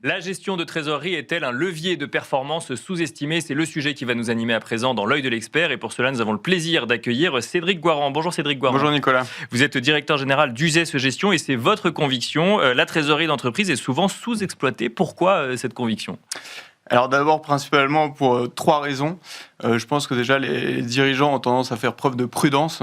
La gestion de trésorerie est-elle un levier de performance sous-estimé? C'est le sujet qui va nous animer à présent dans l'œil de l'expert. Et pour cela, nous avons le plaisir d'accueillir Cédric Guaran. Bonjour Cédric Guaran. Bonjour Nicolas. Vous êtes directeur général d'Uzès Gestion et c'est votre conviction. La trésorerie d'entreprise est souvent sous-exploitée. Pourquoi cette conviction? Alors d'abord, principalement pour trois raisons. Je pense que déjà les dirigeants ont tendance à faire preuve de prudence,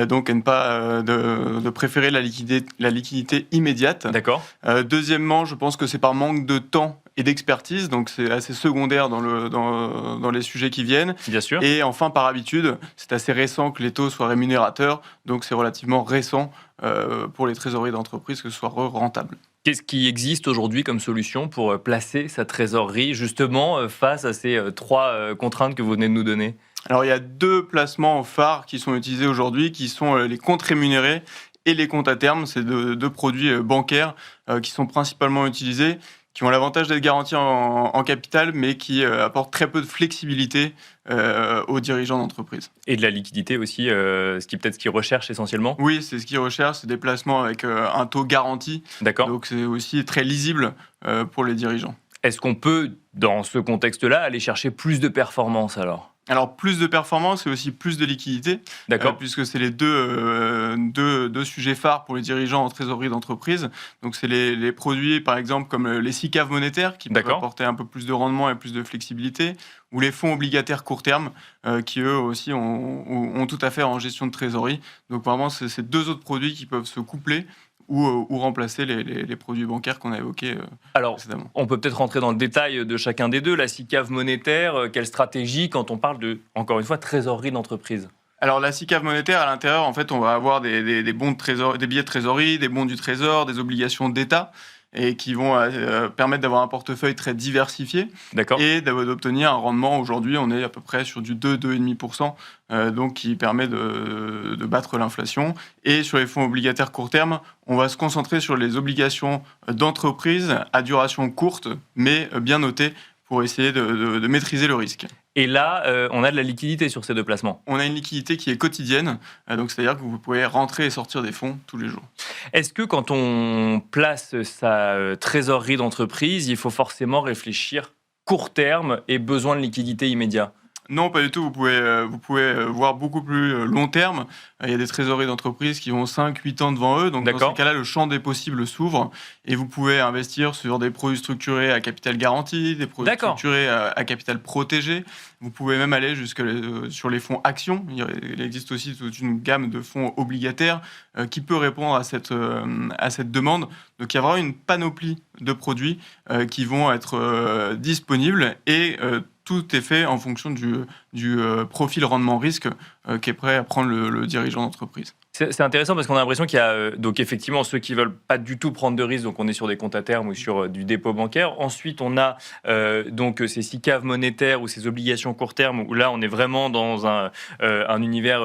donc à ne pas de préférer la liquidité immédiate. D'accord. Deuxièmement, je pense que c'est par manque de temps et d'expertise, donc c'est assez secondaire dans les sujets qui viennent. Bien sûr. Et enfin, par habitude, c'est assez récent que les taux soient rémunérateurs, donc c'est relativement récent pour les trésoreries d'entreprise que ce soit rentable. Qu'est-ce qui existe aujourd'hui comme solution pour placer sa trésorerie justement face à ces trois contraintes que vous venez de nous donner? Alors il y a deux placements phares qui sont utilisés aujourd'hui, qui sont les comptes rémunérés et les comptes à terme. C'est deux produits bancaires qui sont principalement utilisés, qui ont l'avantage d'être garantis en capital, mais qui apportent très peu de flexibilité aux dirigeants d'entreprise. Et de la liquidité aussi, ce qu'ils recherchent essentiellement? Oui, c'est ce qu'ils recherchent, c'est des placements avec un taux garanti. D'accord. Donc c'est aussi très lisible pour les dirigeants. Est-ce qu'on peut, dans ce contexte-là, aller chercher plus de performance alors? Alors, plus de performance et aussi plus de liquidité, puisque c'est les deux sujets phares pour les dirigeants en trésorerie d'entreprise. Donc, c'est les produits, par exemple, comme les SICAV monétaires, qui peuvent apporter un peu plus de rendement et plus de flexibilité, ou les fonds obligataires court terme, qui eux aussi ont tout à fait en gestion de trésorerie. Donc, vraiment, c'est ces deux autres produits qui peuvent se coupler ou remplacer les produits bancaires qu'on a évoqués précédemment. On peut peut-être rentrer dans le détail de chacun des deux. La SICAV monétaire, quelle stratégie quand on parle de, encore une fois, trésorerie d'entreprise? Alors la SICAV monétaire, à l'intérieur, en fait, on va avoir des bons de trésor, des billets de trésorerie, des bons du trésor, des obligations d'État, et qui vont permettre d'avoir un portefeuille très diversifié. D'accord. Et d'obtenir un rendement. Aujourd'hui, on est à peu près sur du 2-2,5%, donc qui permet de battre l'inflation. Et sur les fonds obligataires court terme, on va se concentrer sur les obligations d'entreprise à duration courte, mais bien notées, pour essayer de maîtriser le risque. Et là, on a de la liquidité sur ces deux placements. On a une liquidité qui est quotidienne, donc c'est-à-dire que vous pouvez rentrer et sortir des fonds tous les jours. Est-ce que quand on place sa trésorerie d'entreprise, il faut forcément réfléchir court terme et besoin de liquidité immédiat? Non, pas du tout. Vous pouvez voir beaucoup plus long terme. Il y a des trésoreries d'entreprise qui ont 5-8 ans devant eux. Donc, dans ces cas-là, le champ des possibles s'ouvre et vous pouvez investir sur des produits structurés à capital garanti, des produits structurés à capital protégé. Vous pouvez même aller sur les fonds actions. Il existe aussi toute une gamme de fonds obligataires qui peut répondre à cette demande. Donc, il y a vraiment une panoplie de produits qui vont être disponibles et tout est fait en fonction du profil rendement-risque qu'est prêt à prendre le dirigeant d'entreprise. C'est intéressant parce qu'on a l'impression qu'il y a donc effectivement ceux qui veulent pas du tout prendre de risques, donc on est sur des comptes à terme ou sur du dépôt bancaire. Ensuite, on a donc ces SICAV monétaires ou ces obligations court terme où là on est vraiment dans un univers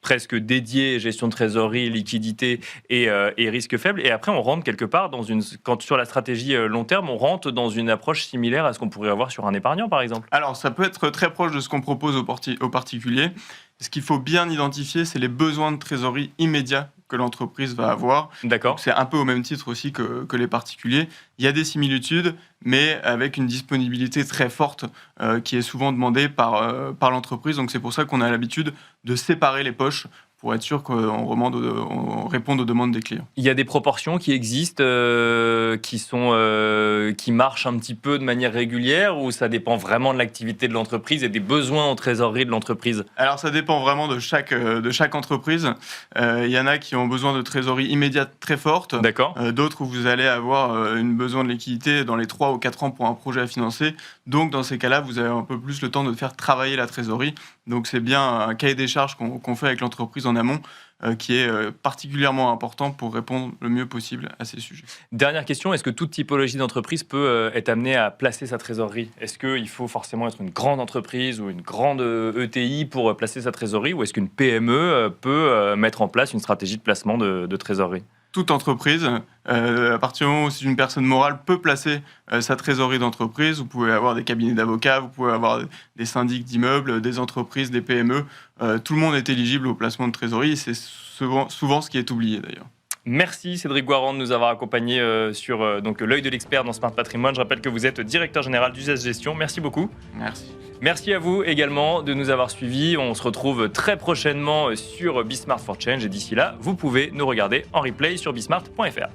presque dédié gestion de trésorerie, liquidité et risque faible. Et après, on rentre quelque part quand sur la stratégie long terme, on rentre dans une approche similaire à ce qu'on pourrait avoir sur un épargnant, par exemple. Alors, ça peut être très proche de ce qu'on propose aux particuliers. Ce qu'il faut bien identifier, c'est les besoins de trésorerie immédiats que l'entreprise va avoir. D'accord. C'est un peu au même titre aussi que les particuliers. Il y a des similitudes, mais avec une disponibilité très forte qui est souvent demandée par l'entreprise. Donc c'est pour ça qu'on a l'habitude de séparer les poches pour être sûr qu'on réponde aux demandes des clients. Il y a des proportions qui existent, qui marchent un petit peu de manière régulière, ou ça dépend vraiment de l'activité de l'entreprise et des besoins en trésorerie de l'entreprise? Alors ça dépend vraiment de chaque entreprise. Il y en a qui ont besoin de trésorerie immédiate très forte. D'accord. D'autres où vous allez avoir une besoin de liquidité dans les 3 ou 4 ans pour un projet à financer. Donc dans ces cas-là, vous avez un peu plus le temps de faire travailler la trésorerie. Donc c'est bien un cahier des charges qu'on fait avec l'entreprise en amont qui est particulièrement important pour répondre le mieux possible à ces sujets. Dernière question, est-ce que toute typologie d'entreprise peut être amenée à placer sa trésorerie? Est-ce qu'il faut forcément être une grande entreprise ou une grande ETI pour placer sa trésorerie, ou est-ce qu'une PME peut mettre en place une stratégie de placement de trésorerie? Toute entreprise, à partir du moment où une personne morale peut placer sa trésorerie d'entreprise, vous pouvez avoir des cabinets d'avocats, vous pouvez avoir des syndics d'immeubles, des entreprises, des PME. Tout le monde est éligible au placement de trésorerie et c'est souvent ce qui est oublié d'ailleurs. Merci Cédric Guarand de nous avoir accompagnés sur donc l'œil de l'expert dans Smart Patrimoine. Je rappelle que vous êtes directeur général d'Usage Gestion. Merci beaucoup. Merci. Merci à vous également de nous avoir suivis. On se retrouve très prochainement sur Be Smart for Change et d'ici là, vous pouvez nous regarder en replay sur besmart.fr.